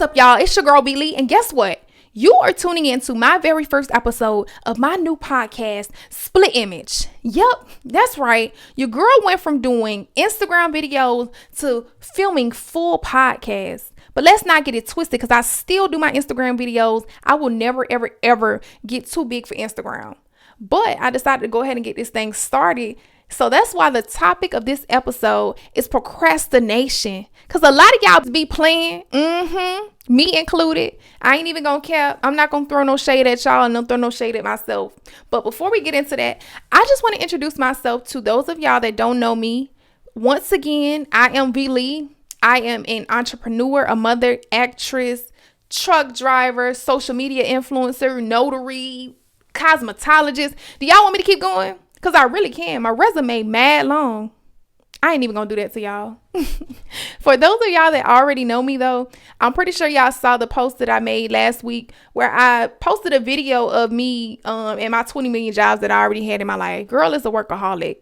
What's up, y'all? It's your girl, B. Lee, and guess what? You are tuning into my very first episode of my new podcast, Split Image. Yep, that's right. Your girl went from doing Instagram videos to filming full podcasts. But let's not get it twisted because I still do my Instagram videos. I will never, ever, ever get too big for Instagram. But I decided to go ahead and get this thing started. So that's why the topic of this episode is procrastination. Because a lot of y'all be playing, me included. I ain't even gonna care. I'm not gonna throw no shade at y'all and don't throw no shade at myself. But before we get into that, I just want to introduce myself to those of y'all that don't know me. Once again, I am V. Lee. I am an entrepreneur, a mother, actress, truck driver, social media influencer, notary, cosmetologist. Do y'all want me to keep going? Because I really can. My resume mad long. I ain't even going to do that to y'all. For those of y'all that already know me, though, I'm pretty sure y'all saw the post that I made last week where I posted a video of me and my 20 million jobs that I already had in my life. Girl is a workaholic.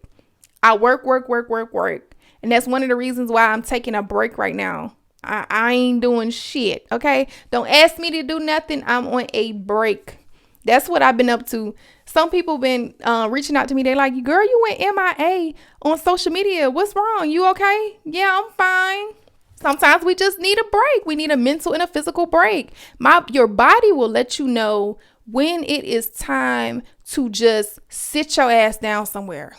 I work. And that's one of the reasons why I'm taking a break right now. I ain't doing shit, okay? Don't ask me to do nothing. I'm on a break. That's what I've been up to. Some people been reaching out to me. They're like, girl, you went MIA on social media. What's wrong? You okay? Yeah, I'm fine. Sometimes we just need a break. We need a mental and a physical break. Your body will let you know when it is time to just sit your ass down somewhere.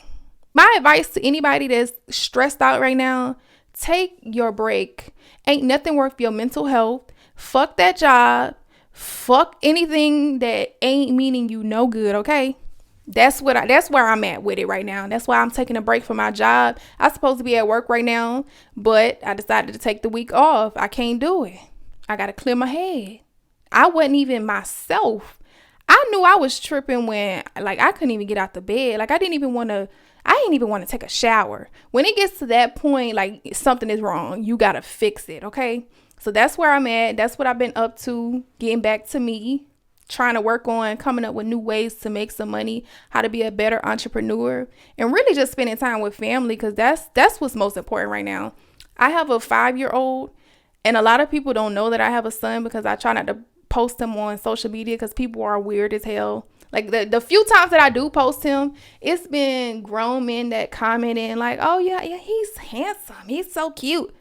My advice to anybody that's stressed out right now, take your break. Ain't nothing worth your mental health. Fuck that job. Fuck anything that ain't meaning you no good, okay? That's where I'm at with it right now. That's why I'm taking a break from my job. I'm supposed to be at work right now, but I decided to take the week off. I can't do it. I got to clear my head. I wasn't even myself. I knew I was tripping when, I couldn't even get out the bed. I didn't even want to take a shower. When it gets to that point, something is wrong. You got to fix it, okay? So that's where I'm at. That's what I've been up to, getting back to me, trying to work on coming up with new ways to make some money, how to be a better entrepreneur, and really just spending time with family because that's what's most important right now. I have a 5-year-old, and a lot of people don't know that I have a son because I try not to post him on social media because people are weird as hell. The few times that I do post him, it's been grown men that comment in oh, yeah, he's handsome. He's so cute.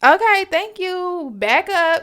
Okay, thank you. Back up.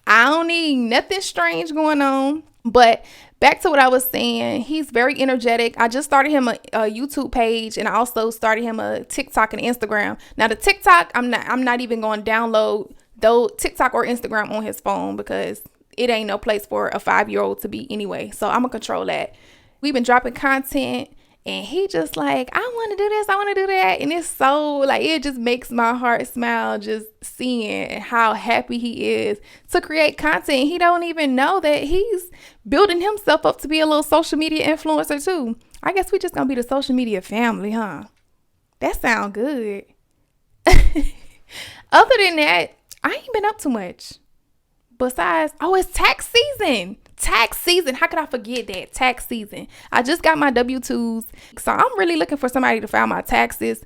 I don't need nothing strange going on. But back to what I was saying, he's very energetic. I just started him a YouTube page, and I also started him a TikTok and Instagram. Now the TikTok, I'm not even going to download TikTok or Instagram on his phone because it ain't no place for a 5-year-old to be anyway. So I'm gonna control that. We've been dropping content. And he just I want to do this, I want to do that. And it's so it just makes my heart smile just seeing how happy he is to create content. He don't even know that he's building himself up to be a little social media influencer too. I guess we just going to be the social media family, huh? That sound good. Other than that, I ain't been up too much. Besides, it's tax season. Tax season. How could I forget that? Tax season. I just got my W-2s. So I'm really looking for somebody to file my taxes.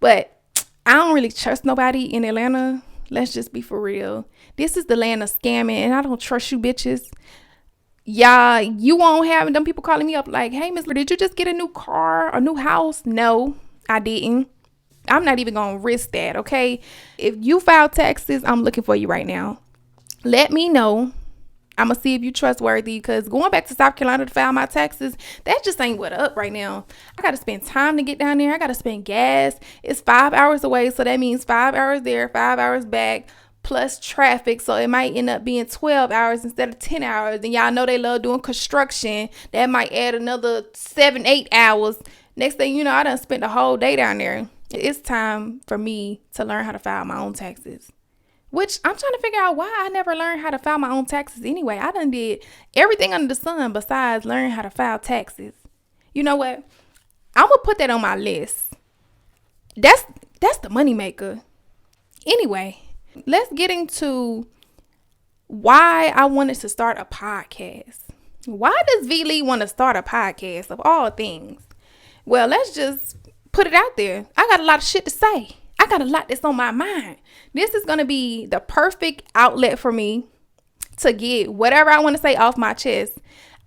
But I don't really trust nobody in Atlanta. Let's just be for real. This is the land of scamming. And I don't trust you bitches. Yeah, you won't have them people calling me up hey, Miss, did you just get a new car, a new house? No, I didn't. I'm not even going to risk that, okay? If you file taxes, I'm looking for you right now. Let me know. I'm going to see if you're trustworthy because going back to South Carolina to file my taxes, that just ain't what up right now. I got to spend time to get down there. I got to spend gas. It's 5 hours away. So that means 5 hours there, 5 hours back, plus traffic. So it might end up being 12 hours instead of 10 hours. And y'all know they love doing construction. That might add another 7-8 hours. Next thing you know, I done spent the whole day down there. It's time for me to learn how to file my own taxes. Which I'm trying to figure out why I never learned how to file my own taxes anyway. I done did everything under the sun besides learn how to file taxes. You know what? I'm going to put that on my list. That's the moneymaker. Anyway, let's get into why I wanted to start a podcast. Why does V. Lee want to start a podcast of all things? Well, let's just put it out there. I got a lot of shit to say. I got a lot that's on my mind. This is going to be the perfect outlet for me to get whatever I want to say off my chest.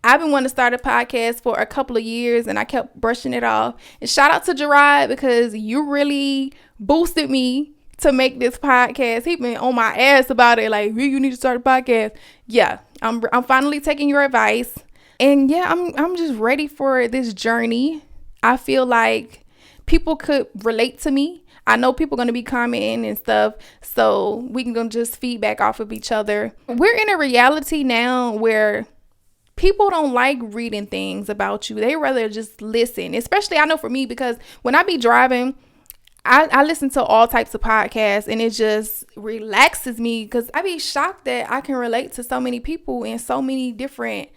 I've been wanting to start a podcast for a couple of years and I kept brushing it off. And shout out to Gerard, because you really boosted me to make this podcast. He been on my ass about it. Like, you need to start a podcast. Yeah, I'm finally taking your advice. And yeah, I'm just ready for this journey. I feel like people could relate to me. I know people are going to be commenting and stuff, so we can just feedback off of each other. We're in a reality now where people don't like reading things about you. They rather just listen. Especially, I know for me, because when I be driving, I listen to all types of podcasts, and it just relaxes me, because I be shocked that I can relate to so many people in so many different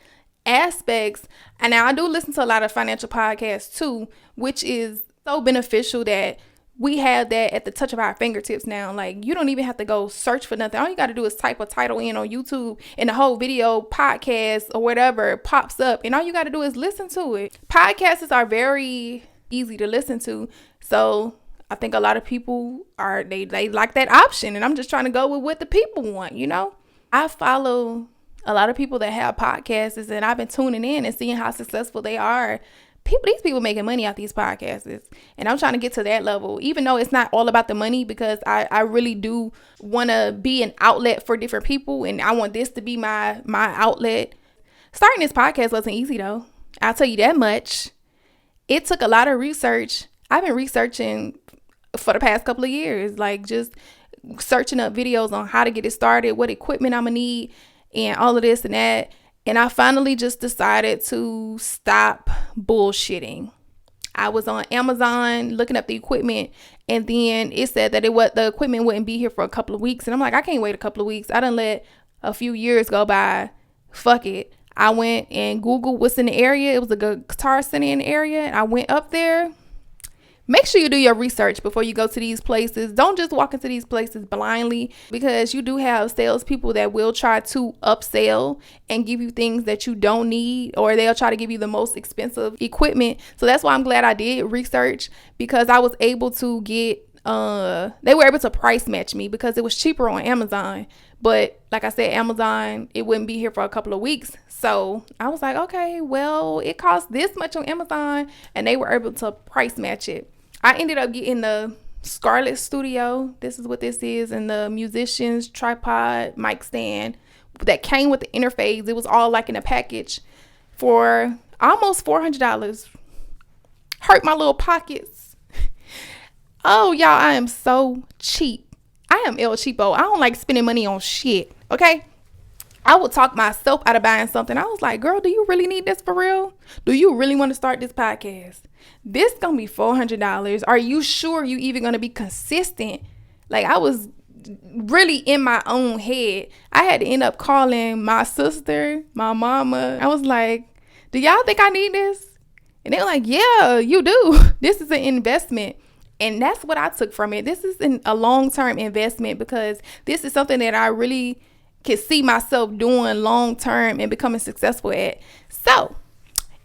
aspects. And now I do listen to a lot of financial podcasts too, which is so beneficial that we have that at the touch of our fingertips now. Like, you don't even have to go search for nothing. All you got to do is type a title in on YouTube, and the whole video, podcast, or whatever pops up, and all you got to do is listen to it. Podcasts are very easy to listen to, so I think a lot of people they like that option, and I'm just trying to go with what the people want, you know? I follow a lot of people that have podcasts, and I've been tuning in and seeing how successful they are. These people making money off these podcasts, and I'm trying to get to that level, even though it's not all about the money, because I really do want to be an outlet for different people, and I want this to be my outlet. Starting this podcast wasn't easy though. I'll tell you that much. It took a lot of research. I've been researching for the past couple of years, like just searching up videos on how to get it started, what equipment I'm gonna need, and all of this and that. And I finally just decided to stop bullshitting. I was on Amazon looking up the equipment, and then it said that the equipment wouldn't be here for a couple of weeks. And I'm like, I can't wait a couple of weeks. I done let a few years go by. Fuck it. I went and Googled what's in the area. It was a guitar center in the area. And I went up there. Make sure you do your research before you go to these places. Don't just walk into these places blindly, because you do have salespeople that will try to upsell and give you things that you don't need, or they'll try to give you the most expensive equipment. So that's why I'm glad I did research, because I was able to get, they were able to price match me, because it was cheaper on Amazon. But like I said, Amazon, it wouldn't be here for a couple of weeks. So I was like, okay, well, it costs this much on Amazon, and they were able to price match it. I ended up getting the Scarlett Studio. This is what this is. And the musician's tripod mic stand that came with the interface. It was all like in a package for almost $400. Hurt my little pockets. Oh, y'all, I am so cheap. I am El Cheapo. I don't like spending money on shit. Okay. I would talk myself out of buying something. I was like, girl, do you really need this for real? Do you really want to start this podcast? This gonna be $400. Are you sure you even gonna be consistent? Like, I was really in my own head. I had to end up calling my sister, my mama. I was like, do y'all think I need this? And they were like, yeah, you do. This is an investment. And that's what I took from it. This is a long-term investment, because this is something that I really can see myself doing long-term and becoming successful at. So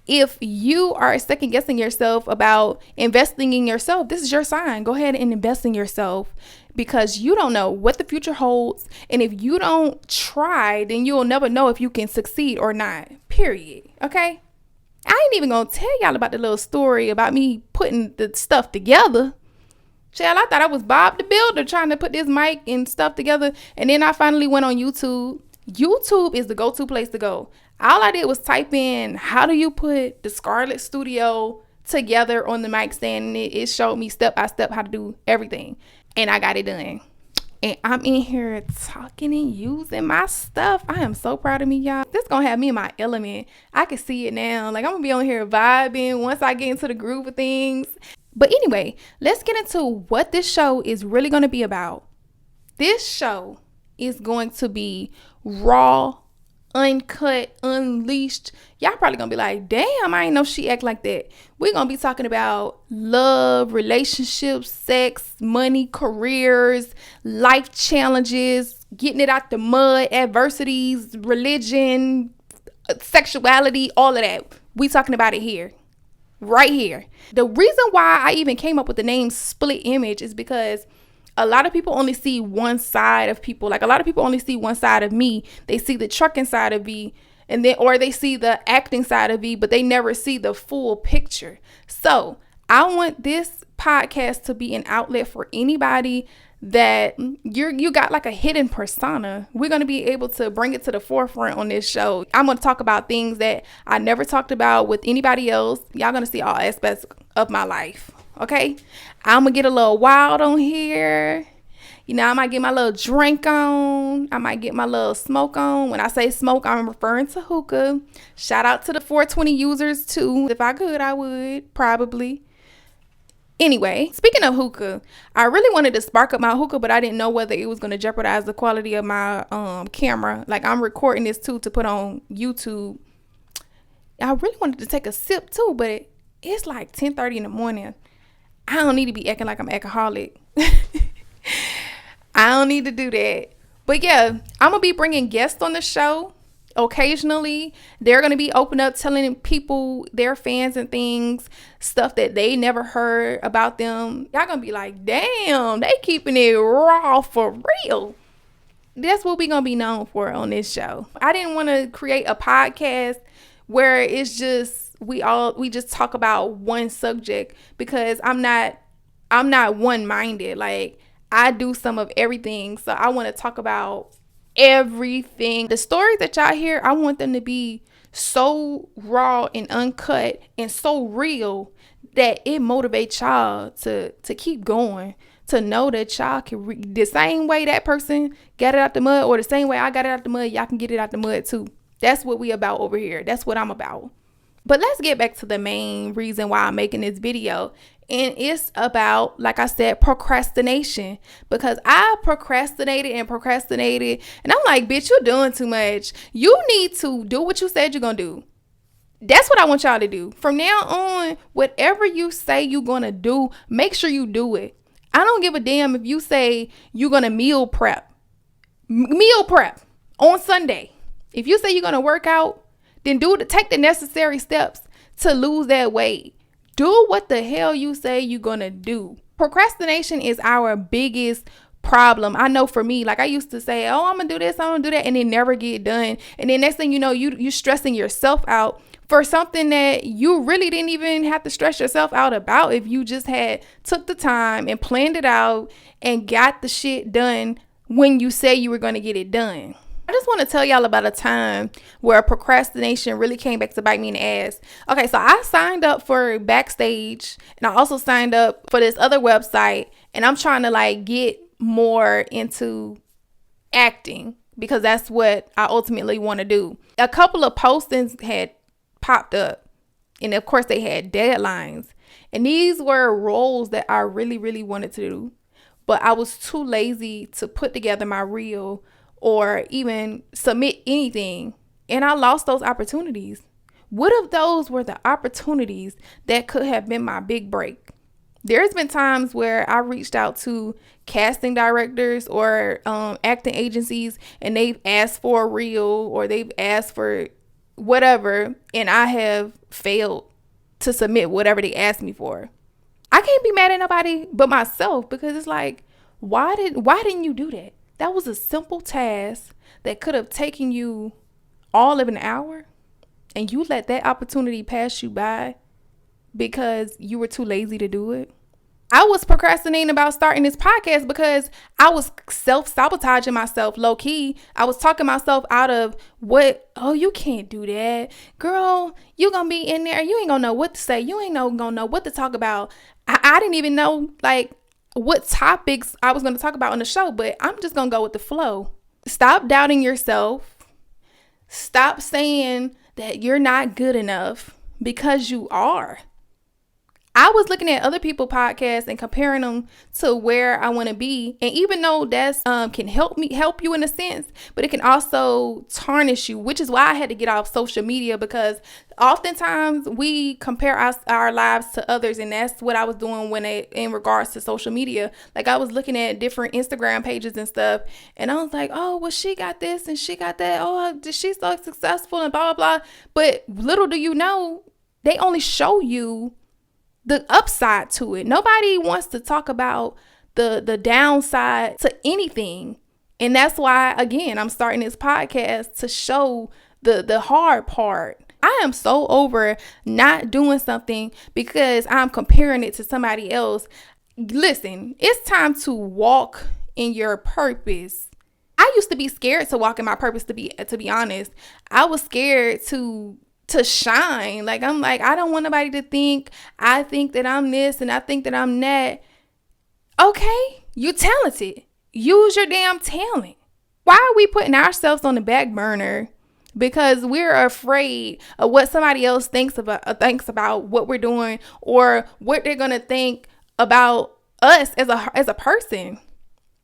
if you are second guessing yourself about investing in yourself, this is your sign. Go ahead and invest in yourself, because you don't know what the future holds. And if you don't try, then you'll never know if you can succeed or not, period. Okay. I ain't even gonna tell y'all about the little story about me putting the stuff together. Child, I thought I was Bob the Builder trying to put this mic and stuff together. And then I finally went on YouTube. YouTube is the go-to place to go. All I did was type in, how do you put the Scarlett Studio together on the mic stand? And it showed me step by step how to do everything. And I got it done. And I'm in here talking and using my stuff. I am so proud of me, y'all. This gonna have me in my element. I can see it now. Like, I'm gonna be on here vibing once I get into the groove of things. But anyway, let's get into what this show is really going to be about. This show is going to be raw, uncut, unleashed. Y'all probably going to be like, damn, I ain't know she act like that. We're going to be talking about love, relationships, sex, money, careers, life challenges, getting it out the mud, adversities, religion, sexuality, all of that. We talking about it here. Right here. The reason why I even came up with the name Split Image is because a lot of people only see one side of people. Like a lot of people only see one side of me. They see the trucking side of me, and then, or they see the acting side of me, but they never see the full picture. So I want this podcast to be an outlet for anybody that you got like a hidden persona. We're going to be able to bring it to the forefront on this show. I'm going to talk about things that I never talked about with anybody else. Y'all going to see all aspects of my life. Okay. I'm going to get a little wild on here. You know, I might get my little drink on. I might get my little smoke on. When I say smoke, I'm referring to hookah. Shout out to the 420 users too. If I could, I would probably. Anyway, speaking of hookah, I really wanted to spark up my hookah, but I didn't know whether it was going to jeopardize the quality of my camera. Like, I'm recording this too to put on YouTube. I really wanted to take a sip too, but it's like 10:30 in the morning. I don't need to be acting like I'm alcoholic. I don't need to do that. But yeah, I'm going to be bringing guests on the show. Occasionally, they're going to be open up, telling people, their fans and things, stuff that they never heard about them. Y'all going to be like, damn, they keeping it raw for real. That's what we're going to be known for on this show. I didn't want to create a podcast where it's just, we just talk about one subject, because I'm not one-minded. Like, I do some of everything. So I want to talk about everything. The stories that y'all hear, I want them to be so raw and uncut and so real that it motivates y'all to keep going, to know that y'all can the same way that person got it out the mud, or the same way I got it out the mud, y'all can get it out the mud too. That's what we about over here. That's what I'm about. But let's get back to the main reason why I'm making this video. And it's about, like I said, procrastination. Because I procrastinated. And I'm like, bitch, you're doing too much. You need to do what you said you're going to do. That's what I want y'all to do. From now on, whatever you say you're going to do, make sure you do it. I don't give a damn if you say you're going to meal prep on Sunday. If you say you're going to work out, then take the necessary steps to lose that weight. Do what the hell you say you're going to do. Procrastination is our biggest problem. I know for me, like I used to say, oh, I'm going to do this, I'm going to do that, and then never get done. And then next thing you know, you stressing yourself out for something that you really didn't even have to stress yourself out about if you just took the time and planned it out and got the shit done when you say you were going to get it done. I just want to tell y'all about a time where procrastination really came back to bite me in the ass. Okay, so I signed up for Backstage, and I also signed up for this other website, and I'm trying to like get more into acting because that's what I ultimately want to do. A couple of postings had popped up, and of course they had deadlines, and these were roles that I really, really wanted to do, but I was too lazy to put together my reel or even submit anything. And I lost those opportunities. What if those were the opportunities that could have been my big break? There's been times where I reached out to casting directors or acting agencies, and they've asked for a reel or they've asked for whatever, and I have failed to submit whatever they asked me for. I can't be mad at nobody but myself, because it's like, why didn't you do that? That was a simple task that could have taken you all of an hour, and you let that opportunity pass you by because you were too lazy to do it. I was procrastinating about starting this podcast because I was self-sabotaging myself low key. I was talking myself out of you can't do that. Girl, you gonna be in there. You ain't gonna know what to say. You ain't gonna know what to talk about. I didn't even know like what topics I was going to talk about on the show, but I'm just going to go with the flow. Stop doubting yourself. Stop saying that you're not good enough, because you are. I was looking at other people's podcasts and comparing them to where I want to be. And even though that's can help you in a sense, but it can also tarnish you, which is why I had to get off social media, because oftentimes we compare our lives to others. And that's what I was doing in regards to social media. Like I was looking at different Instagram pages and stuff, and I was like, oh, well, she got this and she got that. Oh, she's so successful and blah, blah, blah. But little do you know, they only show you the upside to it. Nobody wants to talk about the downside to anything. And that's why, again, I'm starting this podcast to show the hard part. I am so over not doing something because I'm comparing it to somebody else. Listen, it's time to walk in your purpose. I used to be scared to walk in my purpose, to be honest. I was scared to shine. Like, I'm like, I don't want nobody to think I think that I'm this and I think that I'm that. Okay, you're talented. Use your damn talent. Why are we putting ourselves on the back burner because we're afraid of what somebody else thinks about what we're doing, or what they're gonna think about us as a person?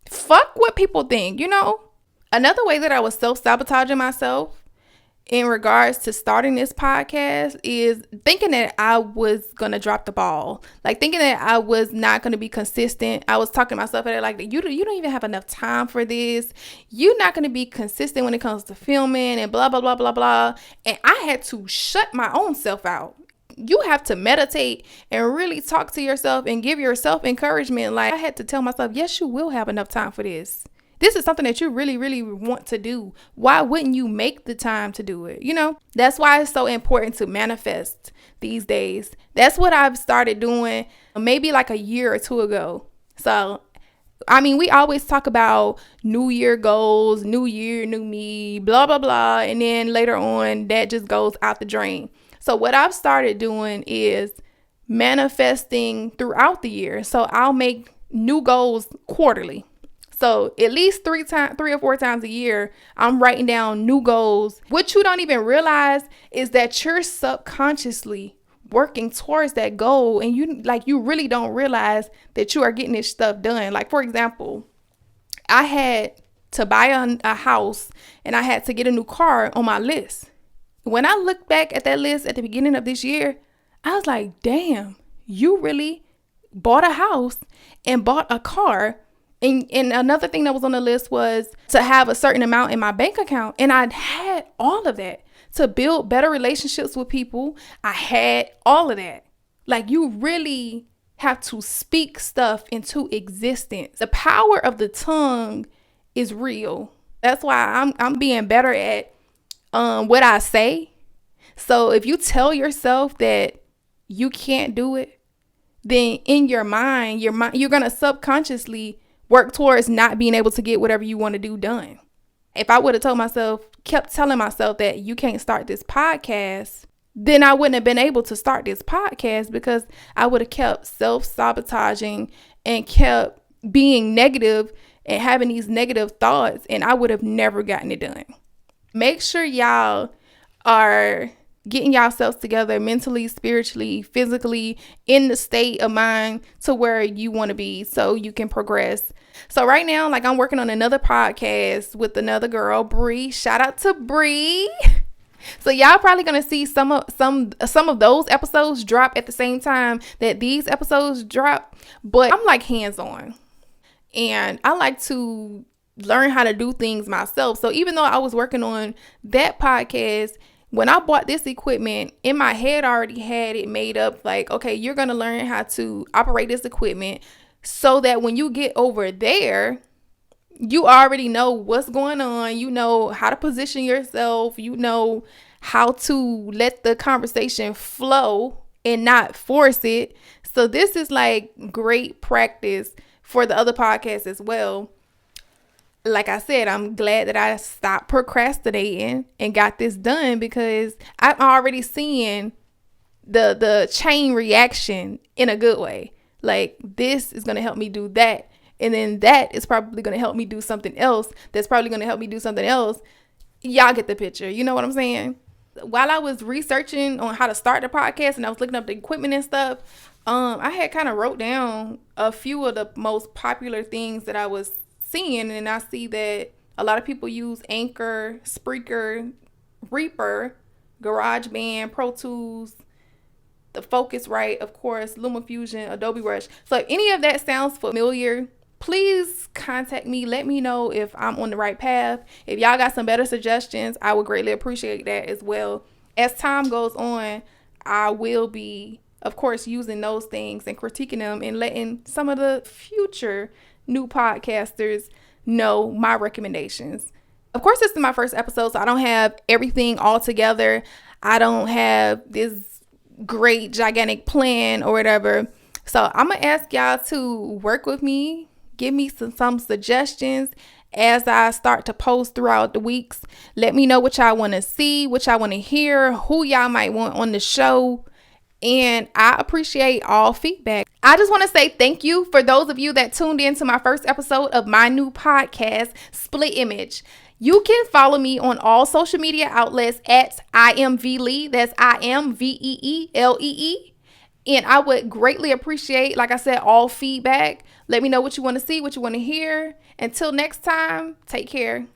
Fuck what people think, you know? Another way that I was self-sabotaging myself in regards to starting this podcast is thinking that I was going to drop the ball. Like, thinking that I was not going to be consistent. I was talking to myself at it like, you don't even have enough time for this. You're not going to be consistent when it comes to filming and blah, blah, blah, blah, blah. And I had to shut my own self out. You have to meditate and really talk to yourself and give yourself encouragement. Like, I had to tell myself, yes, you will have enough time for this. This is something that you really, really want to do. Why wouldn't you make the time to do it? You know, that's why it's so important to manifest these days. That's what I've started doing maybe like a year or two ago. So, I mean, we always talk about New Year goals, new year, new me, blah, blah, blah. And then later on, that just goes out the drain. So what I've started doing is manifesting throughout the year. So I'll make new goals quarterly. So at least 3 or 4 times a year, I'm writing down new goals. What you don't even realize is that you're subconsciously working towards that goal. And you really don't realize that you are getting this stuff done. Like, for example, I had to buy a house and I had to get a new car on my list. When I look back at that list at the beginning of this year, I was like, damn, you really bought a house and bought a car. And another thing that was on the list was to have a certain amount in my bank account. And I had all of that to build better relationships with people. I had all of that. Like, you really have to speak stuff into existence. The power of the tongue is real. That's why I'm being better at what I say. So if you tell yourself that you can't do it, then in your mind, you're going to subconsciously work towards not being able to get whatever you want to do done. If I would have kept telling myself that you can't start this podcast, then I wouldn't have been able to start this podcast, because I would have kept self-sabotaging and kept being negative and having these negative thoughts, and I would have never gotten it done. Make sure y'all are getting yourselves together mentally, spiritually, physically, in the state of mind to where you want to be so you can progress. So right now, like, I'm working on another podcast with another girl, Bree. Shout out to Bree. So y'all probably gonna see some of those episodes drop at the same time that these episodes drop. But I'm like hands-on, and I like to learn how to do things myself. So even though I was working on that podcast, when I bought this equipment, in my head I already had it made up, like, okay, you're going to learn how to operate this equipment so that when you get over there, you already know what's going on. You know how to position yourself. You know how to let the conversation flow and not force it. So this is like great practice for the other podcasts as well. Like I said, I'm glad that I stopped procrastinating and got this done, because I'm already seeing the chain reaction in a good way. Like, this is going to help me do that. And then that is probably going to help me do something else. That's probably going to help me do something else. Y'all get the picture. You know what I'm saying? While I was researching on how to start the podcast and I was looking up the equipment and stuff, I had kind of wrote down a few of the most popular things that I was seeing, and I see that a lot of people use Anchor, Spreaker, Reaper, GarageBand, Pro Tools, the Focusrite, of course, LumaFusion, Adobe Rush. So if any of that sounds familiar, please contact me. Let me know if I'm on the right path. If y'all got some better suggestions, I would greatly appreciate that as well. As time goes on, I will be of course, using those things and critiquing them and letting some of the future new podcasters know my recommendations. Of course, this is my first episode, so I don't have everything all together. I don't have this great, gigantic plan or whatever. So I'm going to ask y'all to work with me, give me some suggestions as I start to post throughout the weeks. Let me know what y'all want to see, what y'all want to hear, who y'all might want on the show. And I appreciate all feedback. I just want to say thank you for those of you that tuned in to my first episode of my new podcast, Split Image. You can follow me on all social media outlets at IamVlee. That's IamVeelee. And I would greatly appreciate, like I said, all feedback. Let me know what you want to see, what you want to hear. Until next time, take care.